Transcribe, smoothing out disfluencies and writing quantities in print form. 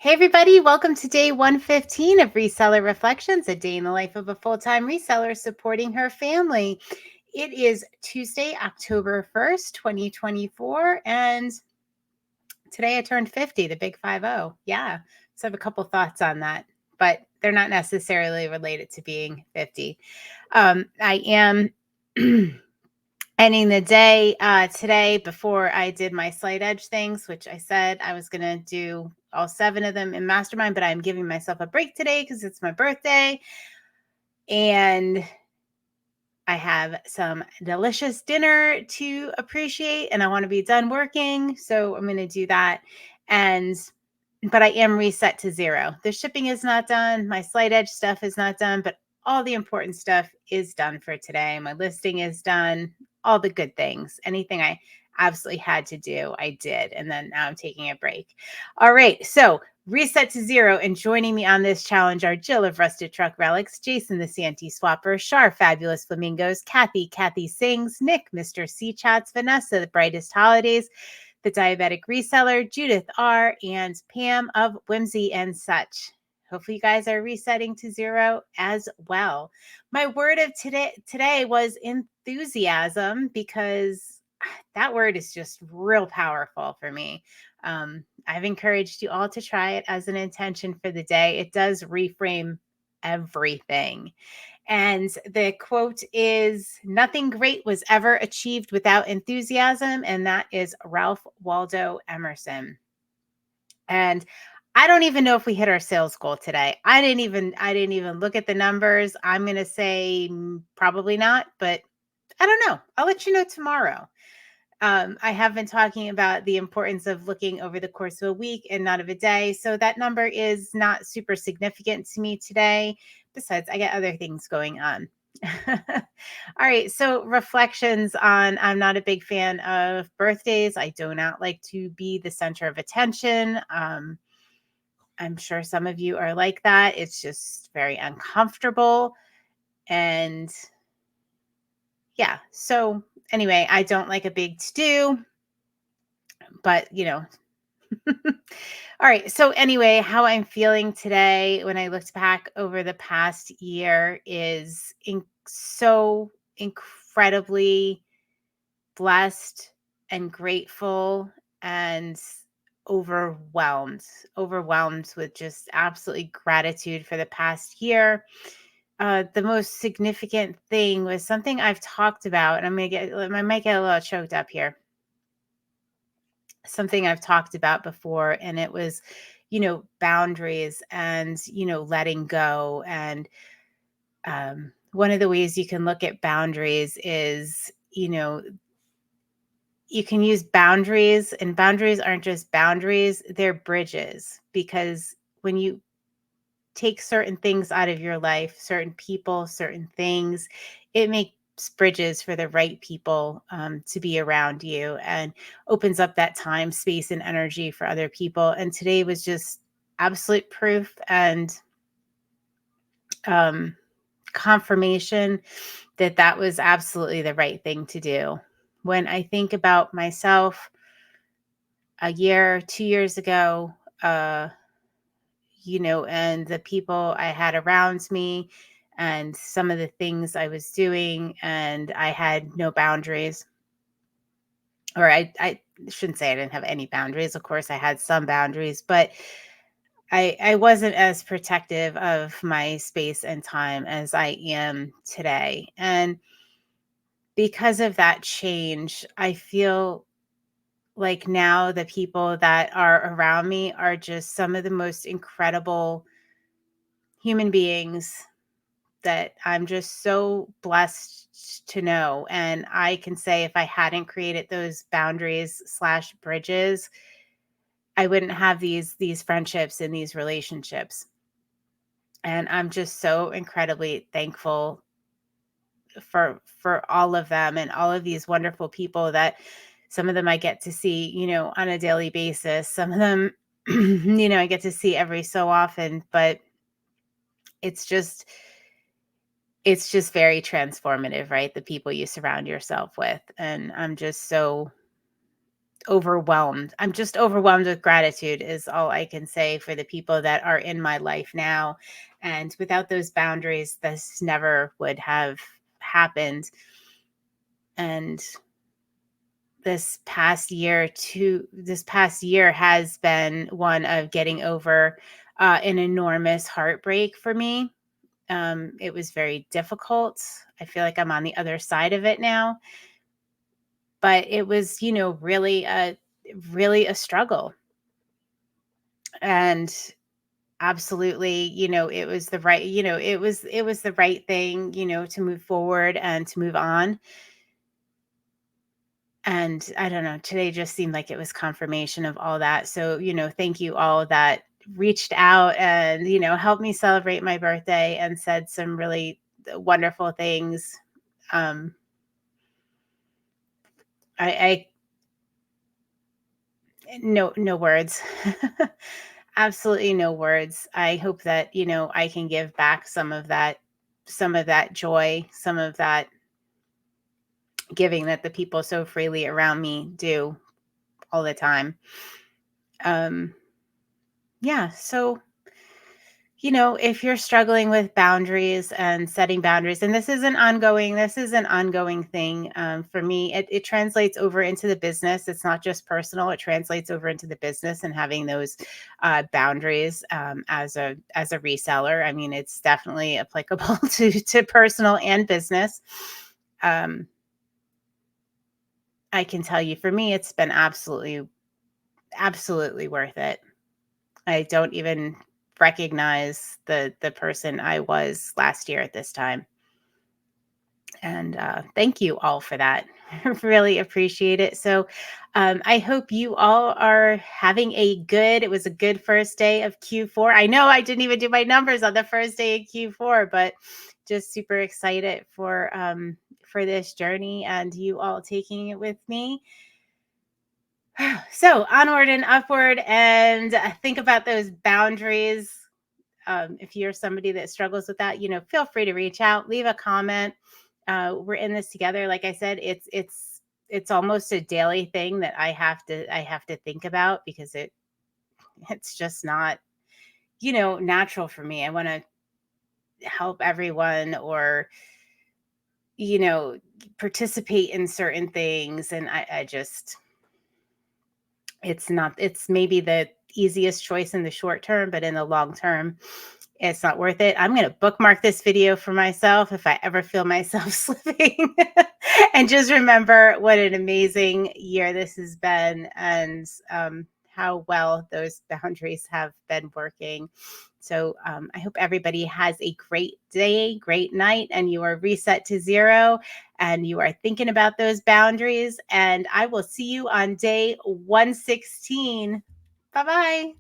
Hey, everybody, welcome to day 115 of Reseller Reflections, a day in the life of a full-time reseller supporting her family. It is Tuesday, October 1st, 2024, and today I turned 50, the big 50. Yeah, so I have a couple thoughts on that, but they're not necessarily related to being 50. I am ending the day today before I did my slight edge things, which I said I was going to do all 7 of them in Mastermind, but I'm giving myself a break today because it's my birthday. And I have some delicious dinner to appreciate, and I want to be done working. So I'm going to do that. But I am reset to 0. The shipping is not done. My slight edge stuff is not done, but all the important stuff is done for today. My listing is done. All the good things. Anything I absolutely had to do, I did. And then now I'm taking a break. All right. So reset to 0. And joining me on this challenge are Jill of Rusted Truck Relics, Jason the Santee Swapper, Char Fabulous Flamingos, Kathy Singz, Nick, Mr. C Chats, Vanessa, the Brightest Holidays, the Diabetic Reseller, Judith R, and Pam of Whimsy and Such. Hopefully you guys are resetting to 0 as well. My word of today was enthusiasm, because that word is just real powerful for me. I've encouraged you all to try it as an intention for the day. It does reframe everything. And the quote is, "Nothing great was ever achieved without enthusiasm." And that is Ralph Waldo Emerson. And I don't even know if we hit our sales goal today. I didn't even look at the numbers. I'm going to say probably not, but I don't know. I'll let you know tomorrow. I have been talking about the importance of looking over the course of a week and not of a day. So that number is not super significant to me today. Besides, I got other things going on. All right. So reflections on, I'm not a big fan of birthdays. I do not like to be the center of attention. I'm sure some of you are like that. It's just very uncomfortable. And yeah. So anyway, I don't like a big to-do, but all right. So anyway, how I'm feeling today when I looked back over the past year is so incredibly blessed and grateful and overwhelmed, overwhelmed with just absolutely gratitude for the past year. The most significant thing was something I've talked about, and I might get a little choked up here. Something I've talked about before, and it was, boundaries and, letting go. And one of the ways you can look at boundaries is, you can use boundaries, and boundaries aren't just boundaries, they're bridges. Because when you take certain things out of your life, certain people, certain things, it makes bridges for the right people to be around you, and opens up that time, space, and energy for other people. And today was just absolute proof and confirmation that that was absolutely the right thing to do. When I think about myself a year, 2 years ago, and the people I had around me and some of the things I was doing, and I had no boundaries. Or I shouldn't say I didn't have any boundaries. Of course, I had some boundaries, but I wasn't as protective of my space and time as I am today. And because of that change, I feel like now the people that are around me are just some of the most incredible human beings that I'm just so blessed to know. And I can say, if I hadn't created those boundaries slash bridges, I wouldn't have these friendships and these relationships. And I'm just so incredibly thankful for all of them, and all of these wonderful people that some of them I get to see, on a daily basis. Some of them, I get to see every so often, but it's just very transformative, right? The people you surround yourself with. And I'm just so overwhelmed. I'm just overwhelmed with gratitude is all I can say for the people that are in my life now. And without those boundaries, this never would have happened. And this past year has been one of getting over an enormous heartbreak for me. It was very difficult. I feel like I'm on the other side of it now, but it was, really a struggle. And absolutely, it was the right, it was the right thing, to move forward and to move on. And I don't know, today just seemed like it was confirmation of all that. So, thank you all that reached out and, helped me celebrate my birthday and said some really wonderful things. Um, I no words. Absolutely no words. I hope that, I can give back some of that joy, some of that giving that the people so freely around me do all the time. Um, yeah. So, if you're struggling with boundaries and setting boundaries, and this is an ongoing thing. For me, it translates over into the business. It's not just personal. It translates over into the business and having those boundaries as a reseller. I mean, it's definitely applicable to personal and business. Um, I can tell you, for me, it's been absolutely worth it. I don't even recognize the person I was last year at this time. And thank you all for that. Really appreciate it. So I hope you all are having it was a good first day of Q4. I know I didn't even do my numbers on the first day of Q4, but just super excited for this journey and you all taking it with me. So onward and upward, and think about those boundaries. If you're somebody that struggles with that, feel free to reach out, leave a comment. We're in this together. Like I said, it's almost a daily thing that I have to think about because it's just not, natural for me. I want to help everyone or, you know, participate in certain things. And I just it's maybe the easiest choice in the short term, but in the long term, it's not worth it. I'm going to bookmark this video for myself if I ever feel myself slipping. And just remember what an amazing year this has been and how well those boundaries have been working. So I hope everybody has a great day, great night, and you are reset to zero and you are thinking about those boundaries. And I will see you on day 116. Bye bye.